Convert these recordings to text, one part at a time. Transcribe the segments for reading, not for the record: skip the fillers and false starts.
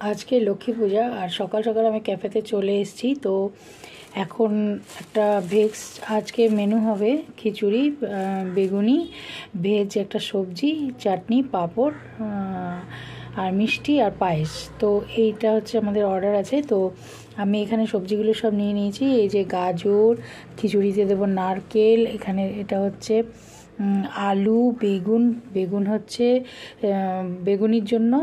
আজকে লক্ষ্মী পূজা আর সকাল সকাল আমি ক্যাফেতে চলে এসেছি। তো এখন একটা ভেজ আজকে মেনু হবে, খিচুড়ি, বেগুনি, ভেজ একটা সবজি, চাটনি, পাঁপড় আর মিষ্টি আর পায়েস। তো এইটা হচ্ছে আমাদের অর্ডার আছে। তো আমি এখানে সবজিগুলো সব নিয়ে নিয়েছি। এই যে গাজর, খিচুড়িতে দেবো নারকেল, এখানে এটা হচ্ছে আলু, বেগুন হচ্ছে বেগুনির জন্য,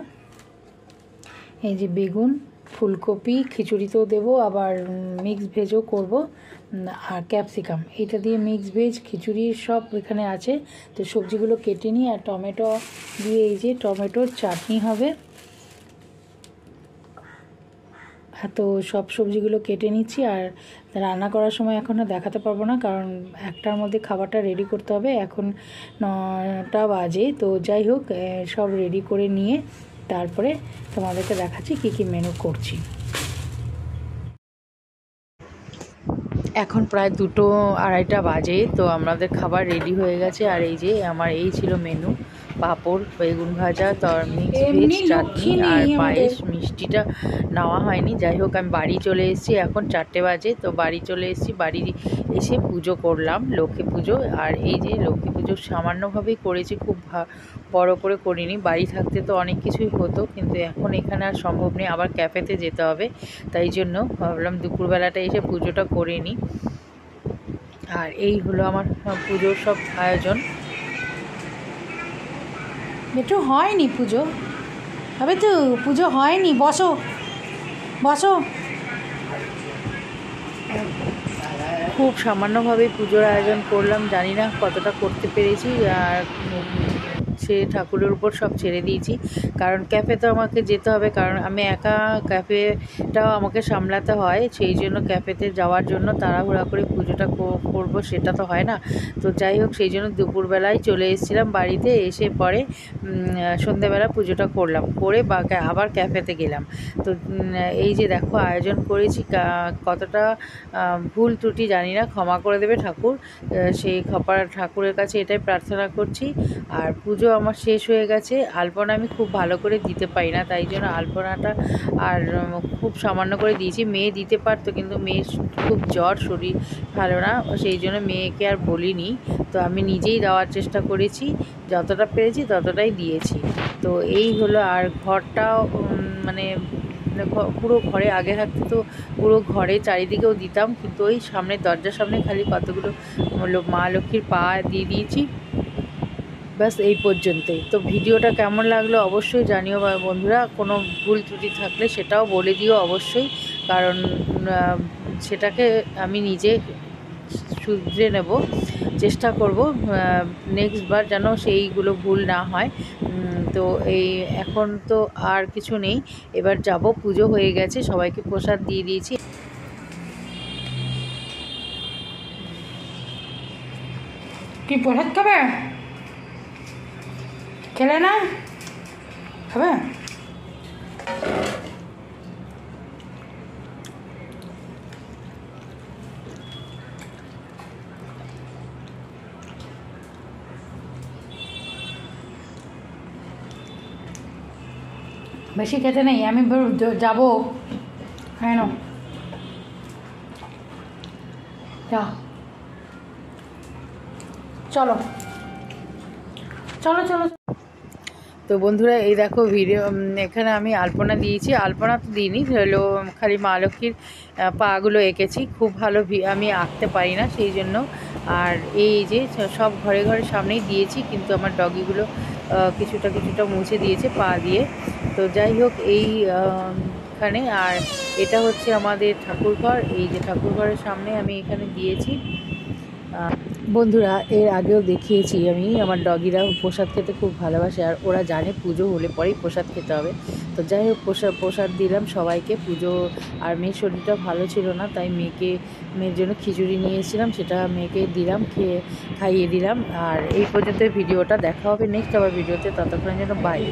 এই যে বেগুন, ফুলকপি খিচুড়িতেও দেবো, আবার মিক্স ভেজও করব, আর ক্যাপসিকাম, এটা দিয়ে মিক্স ভেজ খিচুড়ি সব এখানে আছে। তো সবজিগুলো কেটে নিই, আর টমেটো দিয়ে এই যে টমেটোর চাটনি হবে। তো সব সবজিগুলো কেটে নিচ্ছি। আর রান্না করার সময় এখন দেখাতে পারবো না, কারণ একটার মধ্যে খাবারটা রেডি করতে হবে। এখন 9টা বাজে। তো যাই হোক, সব রেডি করে নিয়ে তারপরে তোমাদেরকে দেখাচ্ছি কী কী মেনু করছি। এখন প্রায় 2-2:30 বাজে। তো আমাদের খাবার রেডি হয়ে গেছে। আর এই যে আমার এই ছিল মেনু: পাঁপড়, বেগুন ভাজা, মিক্স ভেজ, চাটনি আর পায়েস। মিষ্টিটা নেওয়া হয়নি। যাই হোক, আমি বাড়ি চলে এসেছি, এখন 4টে বাজে। তো বাড়ি চলে এসেছি, বাড়ি এসে পুজো করলাম, লক্ষ্মী পুজো। আর এই যে লক্ষ্মী পুজো সামান্যভাবেই করেছি, খুব বড় করে করিনি। বাড়ি থাকতে তো অনেক কিছুই হতো, কিন্তু এখন এখানে আর সম্ভব নেই, আবার ক্যাফেতে যেতে হবে। তাই জন্য ভাবলাম দুপুরবেলাটা এসে পুজোটা করে নিই। আর এই হলো আমার পুজোর সব আয়োজন। একটু হয়নি পুজো, হবে তো পুজো হয়নি, বসো বসো। খুব সামান্যভাবে পুজোর আয়োজন করলাম, জানি না কতটা করতে পেরেছি। আর সে ঠাকুরের উপর সব ছেড়ে দিয়েছি, কারণ ক্যাফে তো আমাকে যেতে হবে, কারণ আমি একা ক্যাফেটাও আমাকে সামলাতে হয়। সেই জন্য ক্যাফেতে যাওয়ার জন্য তাড়াহুড়া করে পুজোটা করবো সেটা তো হয় না। তো যাই হোক, সেই জন্য দুপুরবেলায় চলে এসেছিলাম বাড়িতে। এসে পরে সন্ধ্যেবেলা পুজোটা করলাম, করে আবার ক্যাফেতে গেলাম। তো এই যে দেখো আয়োজন করেছি, কতটা ভুল ত্রুটি জানি না, ক্ষমা করে দেবে ঠাকুর। সেই ঠাকুরের কাছে এটাই প্রার্থনা করছি। আর পুজো আমার শেষ হয়ে গেছে। আলপনা আমি খুব ভালো করে দিতে পারি না, তাই জন্য আলপনাটা আর খুব সামান্য করে দিয়েছি। মেয়ে দিতে পারতো, কিন্তু মেয়ের খুব জ্বর, শরীর ভালো না, সেই জন্য মেয়েকে আর বলিনি। তো আমি নিজেই দেওয়ার চেষ্টা করেছি, যতটা পেরেছি ততটাই দিয়েছি। তো এই হলো। আর ঘরটাও মানে পুরো ঘরে, আগে থাকতে তো পুরো ঘরে চারিদিকেও দিতাম, কিন্তু ওই সামনের দরজার সামনে খালি কতগুলো মা লক্ষ্মীর পা দিয়ে দিয়েছি, ব্যাস এই পর্যন্তই। তো ভিডিওটা কেমন লাগলো অবশ্যই জানিও বন্ধুরা। কোনো ভুল ত্রুটি থাকলে সেটাও বলে দিও অবশ্যই, কারণ সেটাকে আমি নিজে শুধরে নেব, চেষ্টা করব নেক্সটবার যেন সেইগুলো ভুল না হয়। তো এই এখন তো আর কিছু নেই, এবার যাব। পুজো হয়ে গেছে, সবাইকে প্রসাদ দিয়ে দিয়েছি। কি প্রসাদ খাবে? খেলে না খাবে? বেশি খেতে নেই, আমি যাবো। হ্যাঁ না, চলো চলো চলো। তো বন্ধুরা, এই দেখো ভিডিও, এখানে আমি আলপনা দিয়েছি। আলপনা তো দিইনি, হলো খালি মা লক্ষ্মীর পাগুলো এঁকেছি। খুব ভালো আমি আঁকতে পারি না, সেই জন্য। আর এই যে সব ঘরে ঘরে সামনেই দিয়েছি, কিন্তু আমার ডগিগুলো কিছুটা মুছে দিয়েছে পা দিয়ে। তো যাই হোক, এইখানে। আর এটা হচ্ছে আমাদের ঠাকুরঘর। এই যে ঠাকুরঘরের সামনে আমি এখানে দিয়েছি। বন্ধুরা, এর আগেও দেখিয়েছি আমি, আমার ডগিরা প্রসাদ খেতে খুব ভালোবাসে, আর ওরা জানে পুজো হলে পরেই প্রসাদ খেতে হবে। তো যাই হোক, প্রসাদ দিলাম সবাইকে। পুজো আর মেয়ের শরীরটা ভালো ছিল না, তাই মেয়ের জন্য খিচুড়ি নিয়ে এসেছিলাম, সেটা মেয়েকে দিলাম, খাইয়ে দিলাম। আর এই পর্যন্ত ভিডিওটা দেখা হবে নেক্সট আবার ভিডিওতে, ততক্ষণের জন্য বাই।